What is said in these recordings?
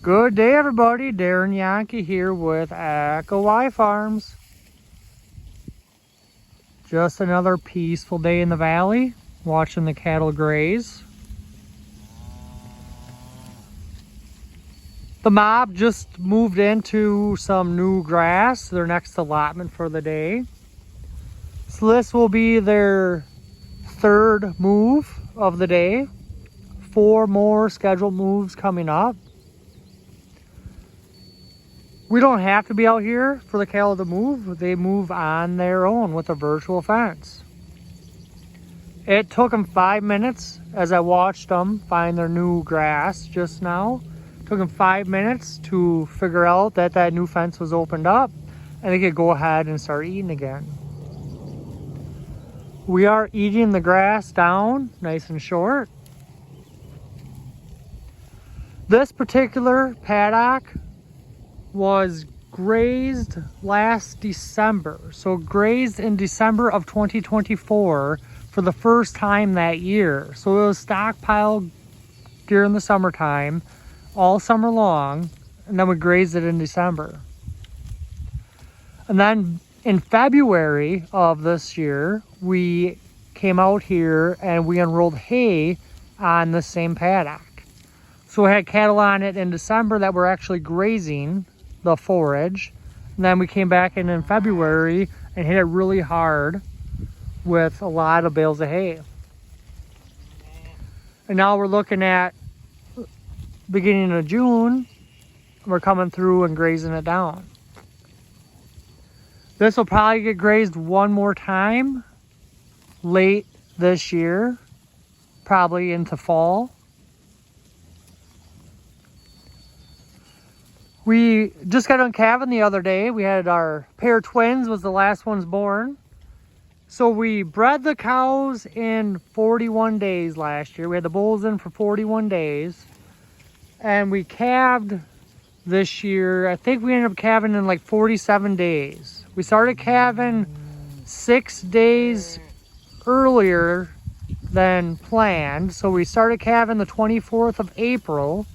Good day, everybody. Darren Yankee here with Acre Farms. Just another peaceful day in the valley, watching the cattle graze. The mob just moved into some new grass, their next allotment for the day. So this will be their third move of the day. 4 more scheduled moves coming up. We don't have to be out here for the cattle to move. They move on their own with a virtual fence. It took them 5 minutes as I watched them find their new grass just now. It took them 5 minutes to figure out that that new fence was opened up and they could go ahead and start eating again. We are eating the grass down nice and short. This particular paddock was grazed last December. So grazed in December of 2024 for the first time that year. So it was stockpiled during the summertime, all summer long, and then we grazed it in December. And then in February of this year, we came out here and we unrolled hay on the same paddock. So we had cattle on it in December that were actually grazing the forage. And then we came back in February and hit it really hard with a lot of bales of hay. And now we're looking at beginning of June. We're coming through and grazing it down. This will probably get grazed one more time late this year, probably into fall. We just got on calving the other day. We had our pair of twins, was the last ones born. So we bred the cows in 41 days last year. We had the bulls in for 41 days. And we calved this year. I think we ended up calving in like 47 days. We started calving 6 days earlier than planned. So we started calving the 24th of April.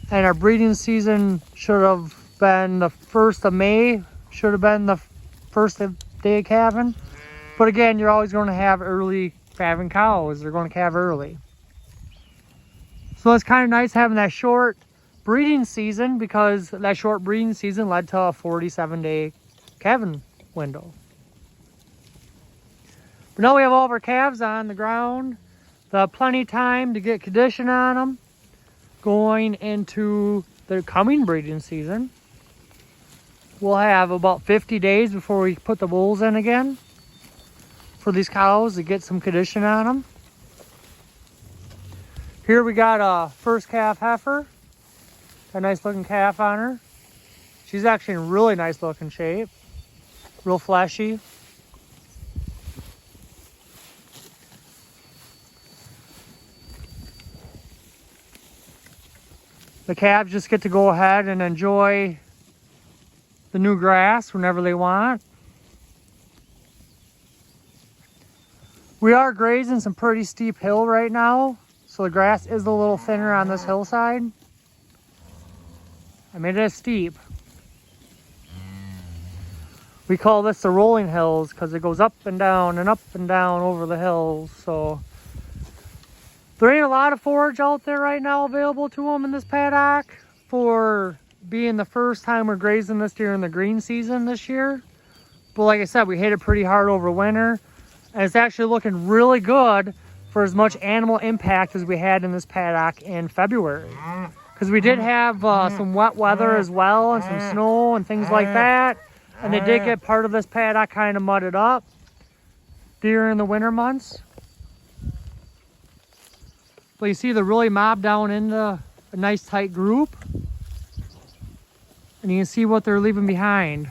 And our breeding season should have been the 1st of May, should have been the first day of calving. But again, you're always going to have early calving cows. They're going to calve early. So it's kind of nice having that short breeding season, because that short breeding season led to a 47-day calving window. But now we have all of our calves on the ground. They'll have plenty of time to get condition on them going into the coming breeding season. We'll have about 50 days before we put the bulls in again for these cows to get some condition on them. Here we got a first calf heifer. A nice looking calf on her. She's actually in really nice looking shape. Real fleshy. The calves just get to go ahead and enjoy the new grass whenever they want. We are grazing some pretty steep hill right now, so the grass is a little thinner on this hillside. I mean, it is steep. We call this the rolling hills because it goes up and down over the hills. So there ain't a lot of forage out there right now available to them in this paddock for being the first time we're grazing this during the green season this year. But like I said, we hit it pretty hard over winter, and it's actually looking really good for as much animal impact as we had in this paddock in February. Because we did have some wet weather as well, and some snow and things like that. And they did get part of this paddock kind of mudded up during the winter months. But you see they're really mobbed down into a nice tight group. And you can see what they're leaving behind.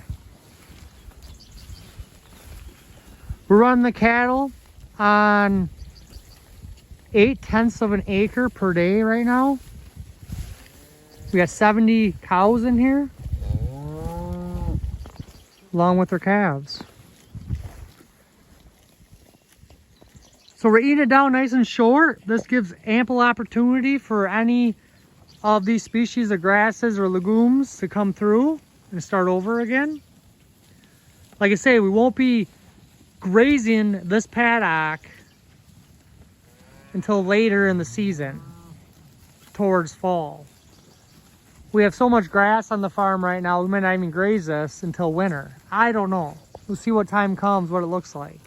We're running the cattle on 0.8 of an acre per day right now. We got 70 cows in here, along with their calves. So we're eating it down nice and short. This gives ample opportunity for any of these species of grasses or legumes to come through and start over again. Like I say, we won't be grazing this paddock until later in the season, towards fall. We have so much grass on the farm right now, we might not even graze this until winter. I don't know. We'll see what time comes, what it looks like.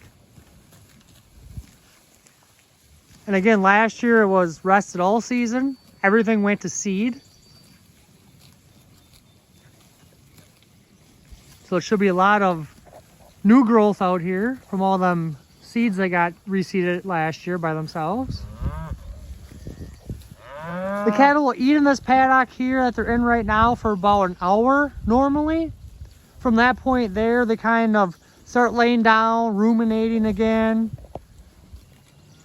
And again, last year it was rested all season. Everything went to seed. So it should be a lot of new growth out here from all them seeds that got reseeded last year by themselves. The cattle will eat in this paddock here that they're in right now for about an hour normally. From that point there, they kind of start laying down, ruminating again,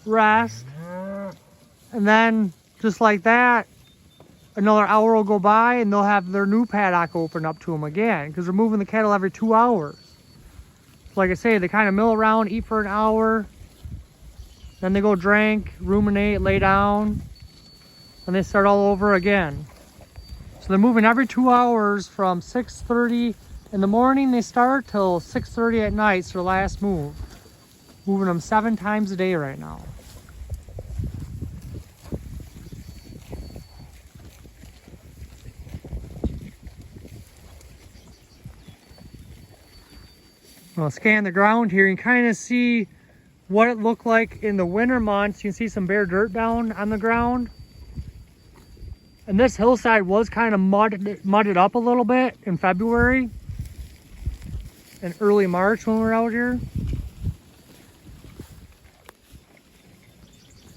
rest. And then just like that, another hour will go by and they'll have their new paddock open up to them again, because they're moving the cattle every 2 hours. So like I say, they kind of mill around, eat for an hour, then they go drink, ruminate, lay down, and they start all over again. So they're moving every 2 hours from 6:30 in the morning they start till 6:30 at night. It's their last move. Moving them 7 times a day right now. I'll scan the ground here and kind of see what it looked like in the winter months. You can see some bare dirt down on the ground. And this hillside was kind of mudded up a little bit in February and early March when we were out here.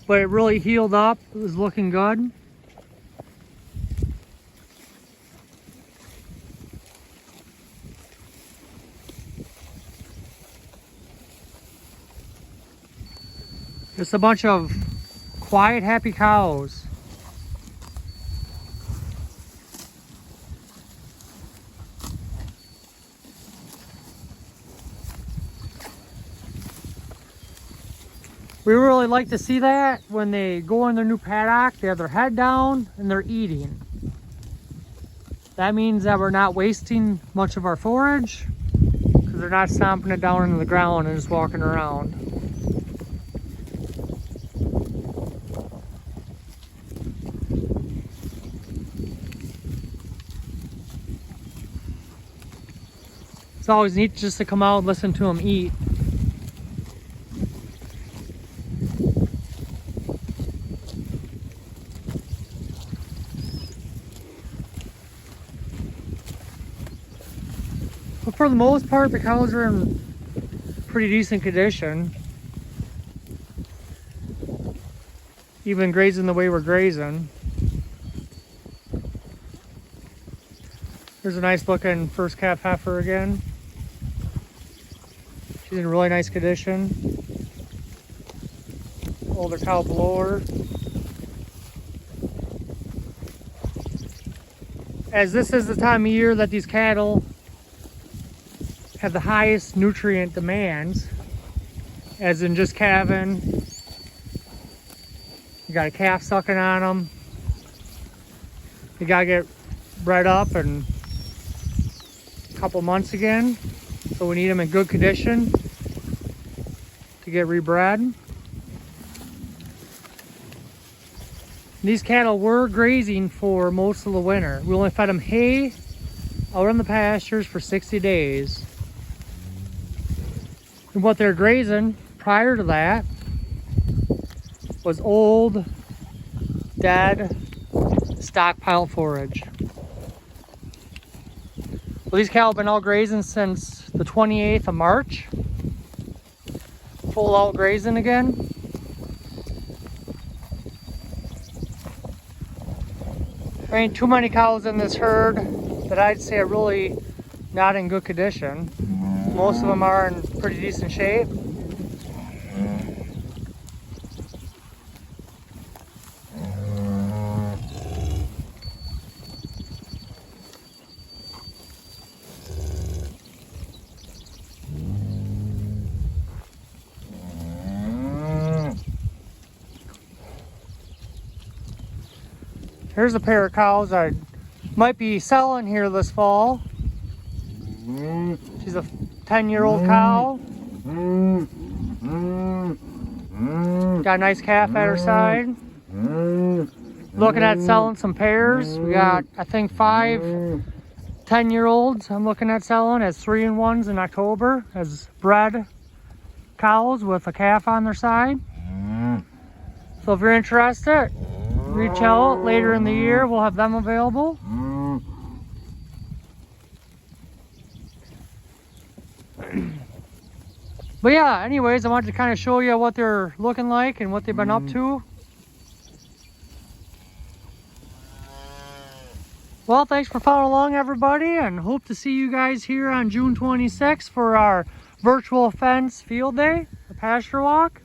But it really healed up. It was looking good. Just a bunch of quiet, happy cows. We really like to see that when they go in their new paddock, they have their head down and they're eating. That means that we're not wasting much of our forage because they're not stomping it down into the ground and just walking around. It's always neat just to come out and listen to them eat. But for the most part, the cows are in pretty decent condition. Even grazing the way we're grazing. There's a nice looking first calf heifer again. She's in really nice condition. Older cow below her. As this is the time of year that these cattle have the highest nutrient demands, as in just calving. You got a calf sucking on them. You gotta get bred up in a couple months again. So we need them in good condition to get rebred. These cattle were grazing for most of the winter. We only fed them hay out in the pastures for 60 days. And what they're grazing prior to that was old, dead, stockpile forage. Well, these cattle have been out grazing since the 28th of March. Full out grazing again. There ain't too many cows in this herd that I'd say are really not in good condition. Most of them are in pretty decent shape. Here's a pair of cows I might be selling here this fall. She's a 10-year-old cow. Got a nice calf at her side. Looking at selling some pairs. We got, I think, 5 10-year-olds I'm looking at selling as 3-in-1s in October as bred cows with a calf on their side. So if you're interested, reach out later in the year. We'll have them available. But yeah, anyways, I wanted to kind of show you what they're looking like and what they've been up to. Well, thanks for following along, everybody, and hope to see you guys here on June 26th for our virtual fence field day, the pasture walk.